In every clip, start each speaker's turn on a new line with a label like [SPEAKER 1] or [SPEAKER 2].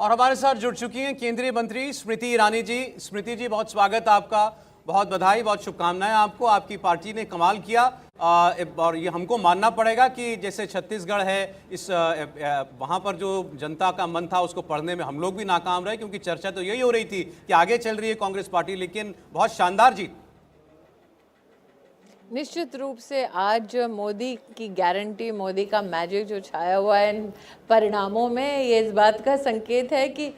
[SPEAKER 1] और हमारे साथ जुड़ चुकी हैं केंद्रीय मंत्री स्मृति ईरानी जी। स्मृति जी, बहुत स्वागत आपका, बहुत बधाई, बहुत शुभकामनाएं आपको। आपकी पार्टी ने कमाल किया और ये हमको मानना पड़ेगा कि जैसे छत्तीसगढ़ है, इस वहाँ पर जो जनता का मन था उसको पढ़ने में हम लोग भी नाकाम रहे, क्योंकि चर्चा तो यही हो रही थी कि आगे चल रही है कांग्रेस पार्टी, लेकिन बहुत शानदार जीत।
[SPEAKER 2] निश्चित रूप से आज मोदी की गारंटी, मोदी का मैजिक जो छाया हुआ है इन परिणामों में, ये इस बात का संकेत है कि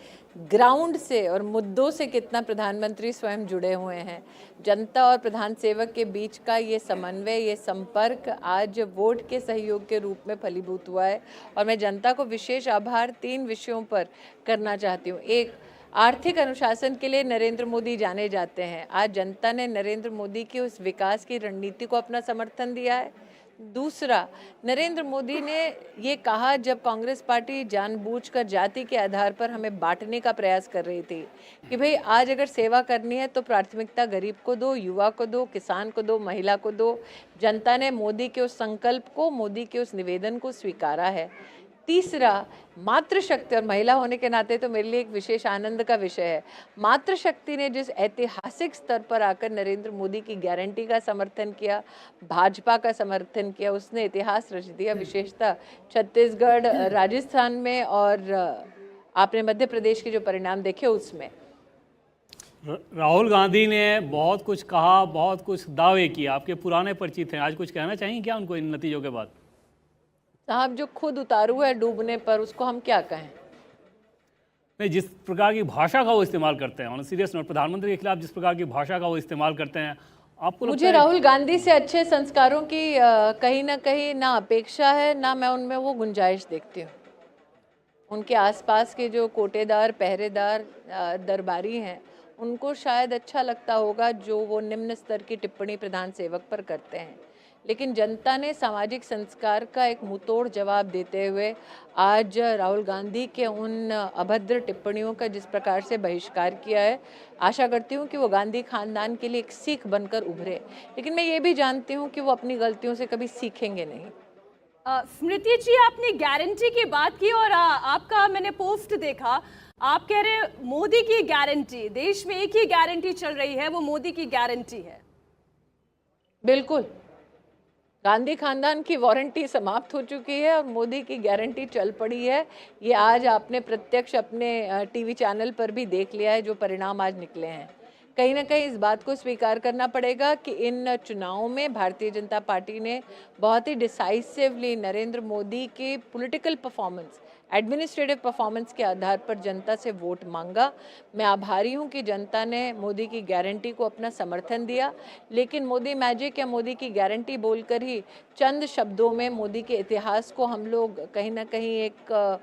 [SPEAKER 2] ग्राउंड से और मुद्दों से कितना प्रधानमंत्री स्वयं जुड़े हुए हैं। जनता और प्रधान सेवक के बीच का ये समन्वय, ये संपर्क आज वोट के सहयोग के रूप में फलीभूत हुआ है। और मैं जनता को विशेष आभार 3 विषयों पर करना चाहती हूँ। एक, आर्थिक अनुशासन के लिए नरेंद्र मोदी जाने जाते हैं। आज जनता ने नरेंद्र मोदी की उस विकास की रणनीति को अपना समर्थन दिया है। दूसरा, नरेंद्र मोदी ने ये कहा जब कांग्रेस पार्टी जानबूझकर जाति के आधार पर हमें बांटने का प्रयास कर रही थी कि भाई आज अगर सेवा करनी है तो प्राथमिकता गरीब को दो, युवा को दो, किसान को दो, महिला को दो। जनता ने मोदी के उस संकल्प को, मोदी के उस निवेदन को स्वीकारा है। तीसरा, मातृशक्ति, और महिला होने के नाते तो मेरे लिए एक विशेष आनंद का विषय है। मातृशक्ति ने जिस ऐतिहासिक स्तर पर आकर नरेंद्र मोदी की गारंटी का समर्थन किया, भाजपा का समर्थन किया, उसने इतिहास रच दिया, विशेषतः छत्तीसगढ़, राजस्थान में, और आपने मध्य प्रदेश के जो परिणाम देखे उसमें।
[SPEAKER 3] राहुल गांधी ने बहुत कुछ कहा, बहुत कुछ दावे किए, आपके पुराने परिचित हैं, आज कुछ कहना चाहेंगे क्या उनको इन नतीजों के बाद?
[SPEAKER 2] साहब, जो खुद उतारू है डूबने पर, उसको हम क्या कहें?
[SPEAKER 3] नहीं, जिस प्रकार की भाषा का वो इस्तेमाल करते हैं, सीरियस नोट, प्रधानमंत्री के खिलाफ जिस प्रकार की भाषा का वो इस्तेमाल करते हैं, आपको
[SPEAKER 2] मुझे राहुल गांधी से अच्छे संस्कारों की कहीं ना कहीं ना अपेक्षा है, ना मैं उनमें वो गुंजाइश देखती हूँ। उनके आसपास के जो कोटेदार, पहरेदार, दरबारी हैं, उनको शायद अच्छा लगता होगा जो वो निम्न स्तर की टिप्पणी प्रधान सेवक पर करते हैं। लेकिन जनता ने सामाजिक संस्कार का एक मुंहतोड़ जवाब देते हुए आज राहुल गांधी के उन अभद्र टिप्पणियों का जिस प्रकार से बहिष्कार किया है, आशा करती हूँ कि वो गांधी खानदान के लिए एक सीख बनकर उभरे। लेकिन मैं ये भी जानती हूँ कि वो अपनी गलतियों से कभी सीखेंगे नहीं।
[SPEAKER 4] स्मृति जी, आपने गारंटी की बात की और आपका मैंने पोस्ट देखा, आप कह रहे मोदी की गारंटी, देश में एक ही गारंटी चल रही है, वो मोदी की गारंटी है।
[SPEAKER 2] बिल्कुल, गांधी खानदान की वारंटी समाप्त हो चुकी है और मोदी की गारंटी चल पड़ी है। ये आज आपने प्रत्यक्ष अपने टीवी चैनल पर भी देख लिया है, जो परिणाम आज निकले हैं। कहीं ना कहीं इस बात को स्वीकार करना पड़ेगा कि इन चुनावों में भारतीय जनता पार्टी ने बहुत ही डिसाइसिवली नरेंद्र मोदी की पॉलिटिकल परफॉर्मेंस, एडमिनिस्ट्रेटिव परफॉर्मेंस के आधार पर जनता से वोट मांगा। मैं आभारी हूं कि जनता ने मोदी की गारंटी को अपना समर्थन दिया। लेकिन मोदी मैजिक या मोदी की गारंटी बोलकर ही चंद शब्दों में मोदी के इतिहास को हम लोग कहीं ना कहीं एक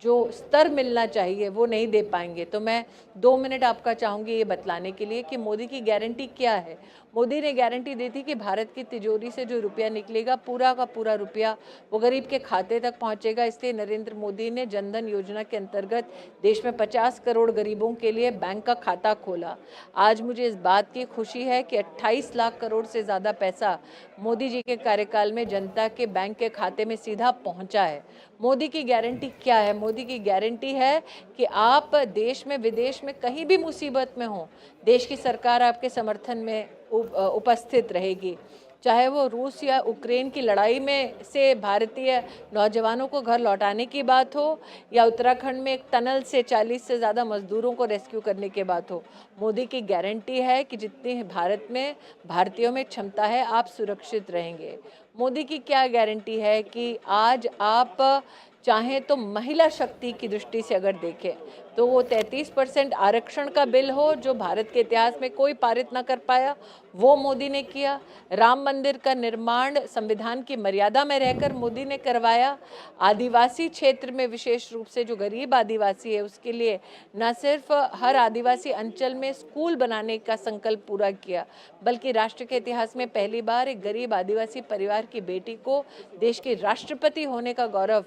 [SPEAKER 2] जो स्तर मिलना चाहिए वो नहीं दे पाएंगे। तो मैं 2 मिनट आपका चाहूँगी ये बतलाने के लिए कि मोदी की गारंटी क्या है। मोदी ने गारंटी दी थी कि भारत की तिजोरी से जो रुपया निकलेगा, पूरा का पूरा रुपया वो गरीब के खाते तक पहुंचेगा। इसलिए नरेंद्र मोदी ने जनधन योजना के अंतर्गत देश में 50 करोड़ गरीबों के लिए बैंक का खाता खोला। आज मुझे इस बात की खुशी है कि 28 लाख करोड़ से ज़्यादा पैसा मोदी जी के कार्यकाल में जनता के बैंक के खाते में सीधा पहुंचा है। मोदी की गारंटी क्या है? मोदी की गारंटी है कि आप देश में, विदेश में, कहीं भी मुसीबत में हो, देश की सरकार आपके समर्थन में उपस्थित रहेगी। चाहे वो रूस या यूक्रेन की लड़ाई में से भारतीय नौजवानों को घर लौटाने की बात हो, या उत्तराखंड में एक टनल से 40 से ज़्यादा मजदूरों को रेस्क्यू करने की बात हो, मोदी की गारंटी है कि जितनी भारत में भारतीयों में क्षमता है, आप सुरक्षित रहेंगे। मोदी की क्या गारंटी है कि आज आप चाहें तो महिला शक्ति की दृष्टि से अगर देखें तो वो 33% आरक्षण का बिल हो जो भारत के इतिहास में कोई पारित ना कर पाया, वो मोदी ने किया। राम मंदिर का निर्माण संविधान की मर्यादा में रहकर मोदी ने करवाया। आदिवासी क्षेत्र में विशेष रूप से जो गरीब आदिवासी है उसके लिए न सिर्फ हर आदिवासी अंचल में स्कूल बनाने का संकल्प पूरा किया, बल्कि राष्ट्र के इतिहास में पहली बार एक गरीब आदिवासी परिवार की बेटी को देश के राष्ट्रपति होने का गौरव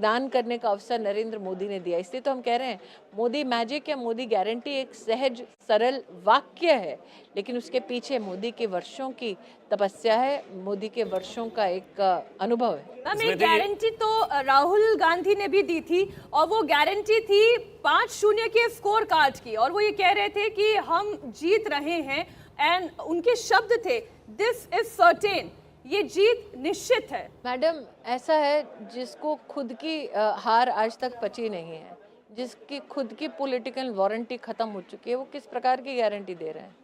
[SPEAKER 2] प्रदान करने का अवसर नरेंद्र मोदी ने दिया। इसलिए तो हम कह रहे हैं मोदी मैजिक या मोदी गारंटी एक सहज सरल वाक्य है, लेकिन उसके पीछे मोदी के वर्षों की तपस्या है, मोदी के वर्षों का एक अनुभव है।
[SPEAKER 4] मैम, एक गारंटी तो राहुल गांधी ने भी दी थी और वो गारंटी थी 5-0 के स्कोर कार्ड की, और वो ये कह रहे थे कि हम जीत रहे हैं, एंड उनके शब्द थे दिस इज सर्टेन, ये जीत निश्चित है।
[SPEAKER 2] मैडम, ऐसा है जिसको खुद की हार आज तक पची नहीं है, जिसकी खुद की पॉलिटिकल वारंटी खत्म हो चुकी है, वो किस प्रकार की गारंटी दे रहे हैं?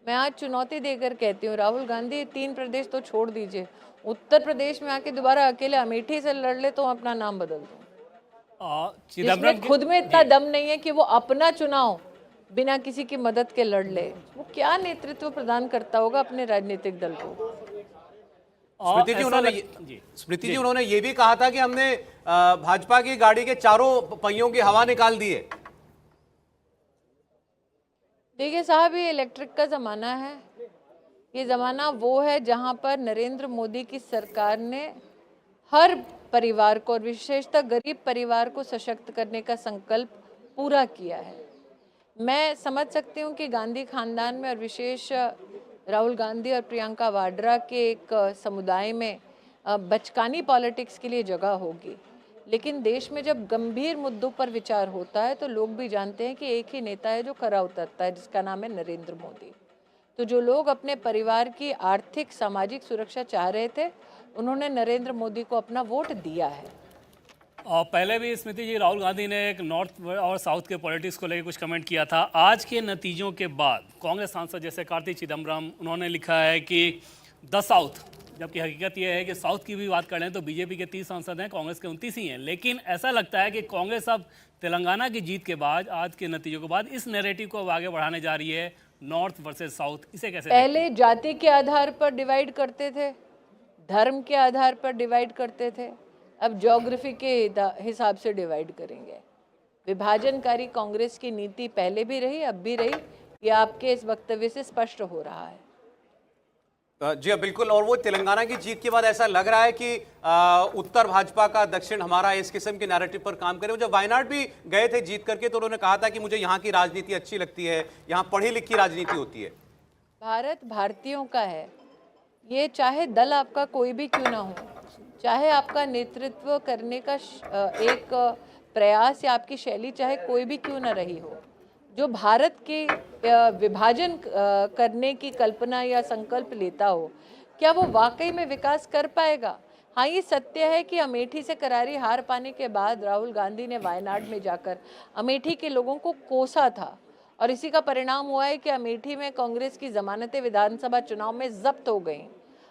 [SPEAKER 2] मैं आज चुनौती देकर कहती हूँ, राहुल गांधी 3 प्रदेश तो छोड़ दीजिए, उत्तर प्रदेश में आके दोबारा अकेले अमेठी से लड़ ले तो हम अपना नाम बदल दूँ। जिसमें खुद में इतना दम नहीं है कि वो अपना चुनाव बिना किसी की मदद के लड़ ले, वो क्या नेतृत्व प्रदान करता होगा अपने राजनीतिक दल को?
[SPEAKER 1] स्मृति जी उन्होंने ये भी कहा था कि हमने भाजपा की गाड़ी के चारों पहियों की हवा निकाल दी है।
[SPEAKER 2] देखिए साहब, ये इलेक्ट्रिक का ज़माना है। ये ज़माना वो है जहाँ पर नरेंद्र मोदी की सरकार ने हर परिवार को और विशेषतः गरीब परिवार को सशक्त करने का संकल्प पूरा किया है। मैं समझ सकती हूँ कि गांधी खानदान में और विशेष राहुल गांधी और प्रियंका वाड्रा के एक समुदाय में बचकानी पॉलिटिक्स के लिए जगह होगी, लेकिन देश में जब गंभीर मुद्दों पर विचार होता है तो लोग भी जानते हैं कि एक ही नेता है जो खरा उतरता है, जिसका नाम है नरेंद्र मोदी। तो जो लोग अपने परिवार की आर्थिक सामाजिक सुरक्षा चाह रहे थे, उन्होंने नरेंद्र मोदी को अपना वोट दिया है।
[SPEAKER 3] और पहले भी स्मृति जी, राहुल गांधी ने एक नॉर्थ और साउथ के पॉलिटिक्स को लेकर कुछ कमेंट किया था। आज के नतीजों के बाद कांग्रेस सांसद जैसे कार्ति चिदम्बरम, उन्होंने लिखा है कि द साउथ, जबकि हकीकत यह है कि साउथ की भी बात करें तो बीजेपी के 30 सांसद हैं, कांग्रेस के 29 ही हैं। लेकिन ऐसा लगता है कि कांग्रेस अब तेलंगाना की जीत के बाद, आज के नतीजों के बाद, इस नैरेटिव को आगे बढ़ाने जा रही है, नॉर्थ वर्सेस साउथ। इसे कैसे
[SPEAKER 2] पहले जाति के आधार पर डिवाइड करते थे, धर्म के आधार पर डिवाइड करते थे, अब ज्योग्राफी के हिसाब से डिवाइड करेंगे। विभाजनकारी कांग्रेस की नीति पहले भी रही, अब भी रही, ये आपके इस वक्तव्य से स्पष्ट हो रहा है।
[SPEAKER 1] जी हाँ, बिल्कुल। और वो तेलंगाना की जीत के बाद ऐसा लग रहा है कि उत्तर भाजपा का, दक्षिण हमारा, इस किस्म के नैरेटिव पर काम करें। जब वायनाड भी गए थे जीत करके तो उन्होंने कहा था कि मुझे यहाँ की राजनीति अच्छी लगती है, यहाँ पढ़ी लिखी राजनीति होती है।
[SPEAKER 2] भारत भारतीयों का है, ये चाहे दल आपका कोई भी क्यों ना हो, चाहे आपका नेतृत्व करने का एक प्रयास या आपकी शैली चाहे कोई भी क्यों ना रही हो, जो भारत के विभाजन करने की कल्पना या संकल्प लेता हो, क्या वो वाकई में विकास कर पाएगा? हाँ, ये सत्य है कि अमेठी से करारी हार पाने के बाद राहुल गांधी ने वायनाड में जाकर अमेठी के लोगों को कोसा था, और इसी का परिणाम हुआ है कि अमेठी में कांग्रेस की जमानतें विधानसभा चुनाव में जब्त हो गई।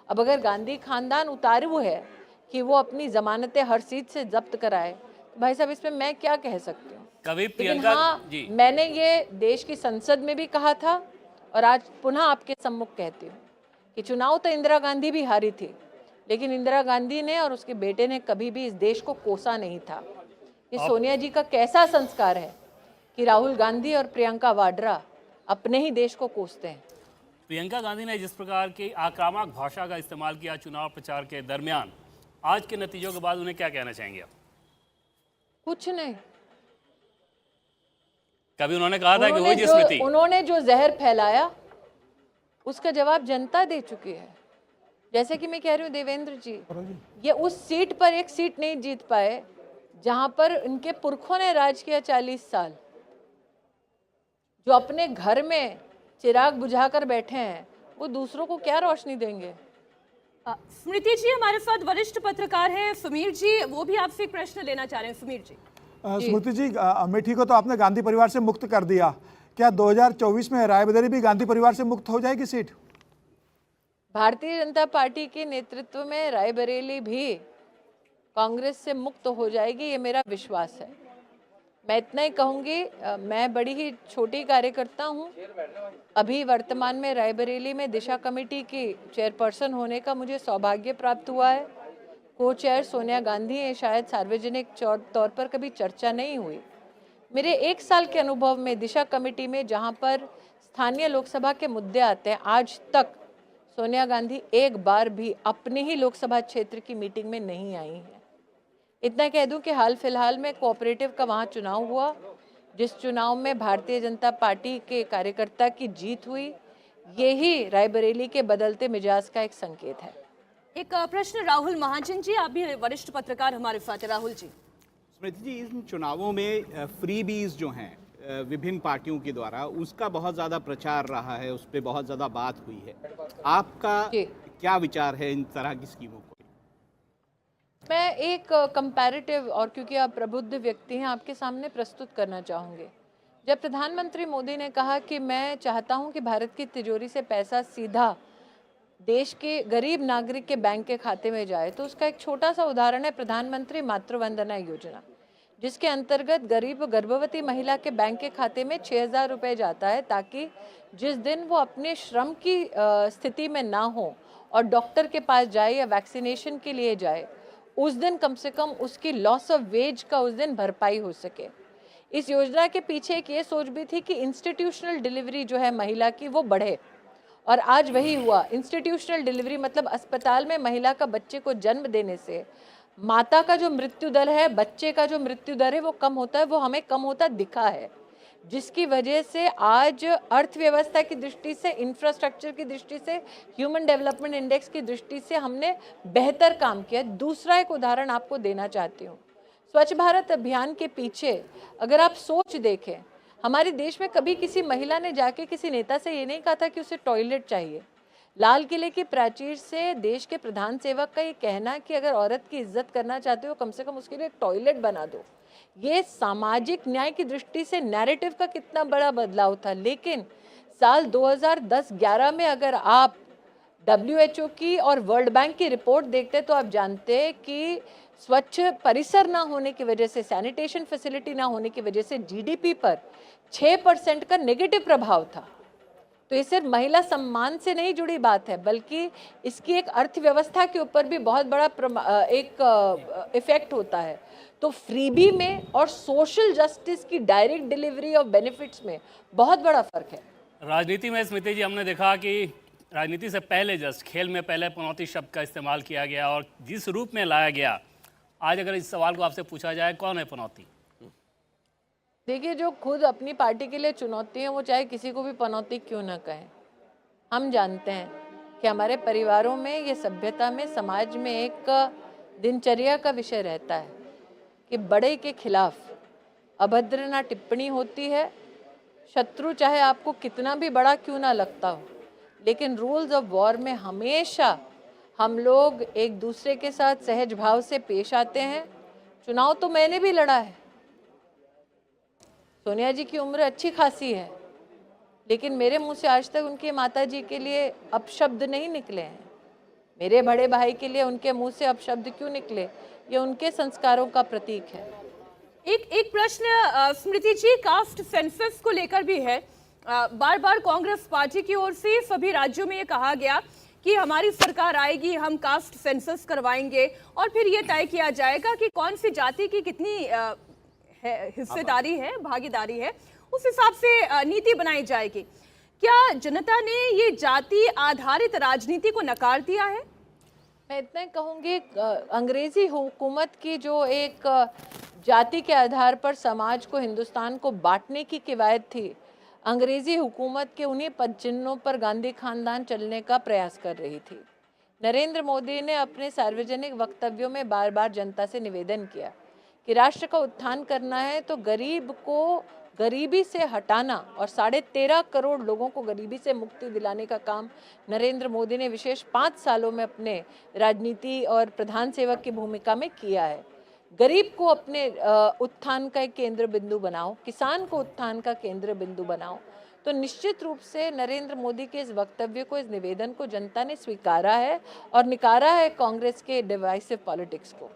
[SPEAKER 2] अब अगर गांधी खानदान उतारू है कि वो अपनी जमानतें हर सीट से जब्त कराए, तो भाई साहब इसमें मैं क्या कह सकती हूँ?
[SPEAKER 3] कभी
[SPEAKER 2] लेकिन हाँ, मैंने ये देश की संसद में भी कहा था और आज पुनः आपके सम्मुख कहती हूँ कि चुनाव तो इंदिरा गांधी भी हारी थी, लेकिन इंदिरा गांधी ने और उसके बेटे ने कभी भी इस देश को कोसा नहीं था। ये सोनिया जी का कैसा संस्कार है कि राहुल गांधी और प्रियंका वाड्रा अपने ही देश को कोसते हैं।
[SPEAKER 3] प्रियंका गांधी ने जिस प्रकार की आक्रामक भाषा का इस्तेमाल किया चुनाव प्रचार के दरमियान, आज के नतीजों के बाद उन्हें क्या कहना चाहेंगे आप?
[SPEAKER 2] कुछ नहीं।
[SPEAKER 3] कभी उन्होंने कहा था कि वही जी स्मृति,
[SPEAKER 2] उन्होंने जो जहर फैलाया उसका जवाब जनता दे चुकी है। जैसे कि मैं कह रही हूँ देवेंद्र जी, ये उस सीट पर एक सीट नहीं जीत पाए जहां पर उनके पुरखों ने राज किया 40 साल। जो अपने घर में चिराग बुझाकर बैठे हैं, वो दूसरों को क्या रोशनी देंगे?
[SPEAKER 4] स्मृति जी, हमारे साथ वरिष्ठ पत्रकार हैं सुमीर जी, वो भी आपसे एक प्रश्न लेना चाह रहे हैं। सुमीर जी।
[SPEAKER 5] स्मृति जी, अमेठी को तो आपने गांधी परिवार से मुक्त कर दिया, क्या 2024 में रायबरेली भी गांधी परिवार से मुक्त हो जाएगी सीट?
[SPEAKER 2] भारतीय जनता पार्टी के नेतृत्व में रायबरेली भी कांग्रेस से मुक्त हो जाएगी, ये मेरा विश्वास है। मैं इतना ही कहूँगी, मैं बड़ी ही छोटी कार्यकर्ता हूँ। अभी वर्तमान में रायबरेली में दिशा कमेटी की चेयरपर्सन होने का मुझे सौभाग्य प्राप्त हुआ है। को चेयर सोनिया गांधी है, शायद सार्वजनिक तौर पर कभी चर्चा नहीं हुई। मेरे 1 साल के अनुभव में दिशा कमेटी में जहाँ पर स्थानीय लोकसभा के मुद्दे आते हैं, आज तक सोनिया गांधी एक बार भी अपने ही लोकसभा क्षेत्र की मीटिंग में नहीं आई हैं। इतना कह दूं कि हाल फिलहाल में कोऑपरेटिव का वहाँ चुनाव हुआ, जिस चुनाव में भारतीय जनता पार्टी के कार्यकर्ता की जीत हुई, यही रायबरेली के बदलते मिजाज का एक संकेत है।
[SPEAKER 4] एक प्रश्न राहुल महाजन जी, आप भी वरिष्ठ पत्रकार हमारे साथ हैं। राहुल जी,
[SPEAKER 6] स्मृति जी, इन चुनावों में फ्रीबीज जो हैं विभिन्न पार्टियों के द्वारा, उसका बहुत ज़्यादा प्रचार रहा है, उस पर बहुत ज़्यादा बात हुई है। आपका क्या विचार है इन तरह की स्कीमों को?
[SPEAKER 2] मैं एक कंपैरेटिव, और क्योंकि आप प्रबुद्ध व्यक्ति हैं, आपके सामने प्रस्तुत करना चाहूँगी। जब प्रधानमंत्री मोदी ने कहा कि मैं चाहता हूँ कि भारत की तिजोरी से पैसा सीधा देश के गरीब नागरिक के बैंक के खाते में जाए, तो उसका एक छोटा सा उदाहरण है प्रधानमंत्री मातृ वंदना योजना, जिसके अंतर्गत गरीब गर्भवती महिला के बैंक के खाते में 6,000 रुपये जाता है, ताकि जिस दिन वो अपने श्रम की स्थिति में ना हो और डॉक्टर के पास जाए या वैक्सीनेशन के लिए जाए, उस दिन कम से कम उसकी लॉस ऑफ वेज का उस दिन भरपाई हो सके। इस योजना के पीछे एक ये सोच भी थी कि इंस्टीट्यूशनल डिलीवरी जो है महिला की वो बढ़े, और आज वही हुआ। इंस्टीट्यूशनल डिलीवरी मतलब अस्पताल में महिला का बच्चे को जन्म देने से माता का जो मृत्यु दर है, बच्चे का जो मृत्यु दर है, वो कम होता है, वो हमें कम होता दिखा है, जिसकी वजह से आज अर्थव्यवस्था की दृष्टि से, इंफ्रास्ट्रक्चर की दृष्टि से, ह्यूमन डेवलपमेंट इंडेक्स की दृष्टि से हमने बेहतर काम किया। दूसरा एक उदाहरण आपको देना चाहती हूँ। स्वच्छ भारत अभियान के पीछे अगर आप सोच देखें, हमारे देश में कभी किसी महिला ने जाके किसी नेता से ये नहीं कहा था कि उसे टॉयलेट चाहिए। लाल किले की प्राचीर से देश के प्रधान सेवक का ये कहना कि अगर औरत की इज्जत करना चाहते हो, कम से कम उसके लिए एक टॉयलेट बना दो, ये सामाजिक न्याय की दृष्टि से नैरेटिव का कितना बड़ा बदलाव था। लेकिन साल 2010-11 में अगर आप WHO की और वर्ल्ड बैंक की रिपोर्ट देखते तो आप जानते हैं कि स्वच्छ परिसर ना होने की वजह से, सैनिटेशन फैसिलिटी ना होने की वजह से GDP पर 6% का नेगेटिव प्रभाव था। तो ये सिर्फ महिला सम्मान से नहीं जुड़ी बात है, बल्कि इसकी एक अर्थव्यवस्था के ऊपर भी बहुत बड़ा एक इफेक्ट होता है। तो फ्रीबी में और सोशल जस्टिस की डायरेक्ट डिलीवरी ऑफ बेनिफिट्स में बहुत बड़ा फर्क है।
[SPEAKER 3] राजनीति में स्मृति जी हमने देखा कि राजनीति से पहले जस्ट खेल में पहले पनौती शब्द का इस्तेमाल किया गया, और जिस रूप में लाया गया, आज अगर इस सवाल को आपसे पूछा जाए, कौन है पनौती?
[SPEAKER 2] देखिए, जो खुद अपनी पार्टी के लिए चुनौती है, वो चाहे किसी को भी पनौती क्यों ना कहें। हम जानते हैं कि हमारे परिवारों में, ये सभ्यता में, समाज में एक दिनचर्या का विषय रहता है कि बड़े के खिलाफ अभद्र ना टिप्पणी होती है। शत्रु चाहे आपको कितना भी बड़ा क्यों ना लगता हो, लेकिन रूल्स ऑफ वॉर में हमेशा हम लोग एक दूसरे के साथ सहज भाव से पेश आते हैं। चुनाव तो मैंने भी लड़ा है। सोनिया जी की उम्र अच्छी खासी है, लेकिन मेरे मुंह से आज तक उनकी माता जी के लिए अपशब्द नहीं निकले हैं। मेरे बड़े भाई के लिए उनके मुंह से अपशब्द क्यों निकले? ये उनके संस्कारों का प्रतीक है।
[SPEAKER 4] एक प्रश्न स्मृति जी, कास्ट सेंसस को लेकर भी है। बार बार कांग्रेस पार्टी की ओर से सभी राज्यों में ये कहा गया कि हमारी सरकार आएगी, हम कास्ट सेंसस करवाएंगे और फिर ये तय किया जाएगा कि कौन सी जाति की कितनी हिस्सेदारी है, भागीदारी है, उस हिसाब से नीति बनाई जाएगी। क्या जनता ने ये जाति आधारित राजनीति को नकार दिया है?
[SPEAKER 2] मैं इतना कहूँगी, अंग्रेजी हुकूमत की जो एक जाति के आधार पर समाज को, हिंदुस्तान को बांटने की कवायद थी, अंग्रेजी हुकूमत के उन्हीं पदचिन्हों पर गांधी खानदान चलने का प्रयास कर रही थी। नरेंद्र मोदी ने अपने सार्वजनिक वक्तव्यों में बार बार जनता से निवेदन किया कि राष्ट्र का उत्थान करना है तो गरीब को गरीबी से हटाना और 13.5 करोड़ लोगों को गरीबी से मुक्ति दिलाने का काम नरेंद्र मोदी ने विशेष 5 सालों में अपने राजनीति और प्रधान सेवक की भूमिका में किया है। गरीब को अपने उत्थान का एक केंद्र बिंदु बनाओ, किसान को उत्थान का केंद्र बिंदु बनाओ। तो निश्चित रूप से नरेंद्र मोदी के इस वक्तव्य को, इस निवेदन को जनता ने स्वीकारा है और निकारा है कांग्रेस के डिवाइसिव पॉलिटिक्स को।